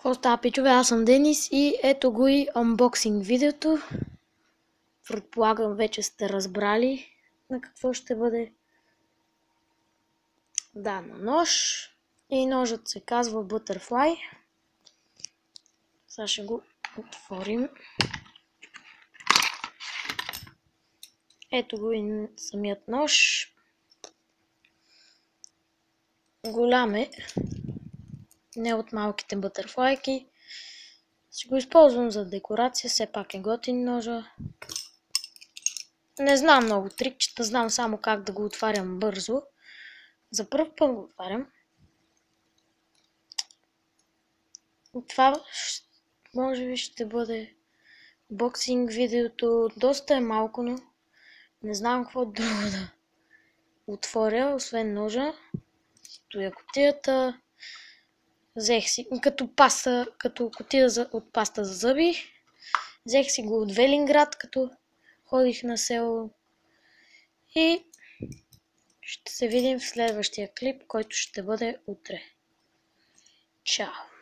Какво става, пичове? Аз съм Денис и ето го и анбоксинг видеото. Предполагам, вече сте разбрали на какво ще бъде. Да, на нож. И ножът се казва Butterfly. Сега ще го отворим. Ето го и самият нож. Голям е. Не от малките бътърфлайки. Ще го използвам за декорация. Все пак е готин ножа. Не знам много трикчета, знам само как да го отварям бързо. За първ път го отварям. Това може би ще бъде боксинг видеото. Доста е малко, но не знам какво друго да отворя, освен ножа. Стоя кутията. Взех си като кутия от паста за зъби. Взех си го от Велинград, като ходих на село. И ще се видим в следващия клип, който ще бъде утре. Чао!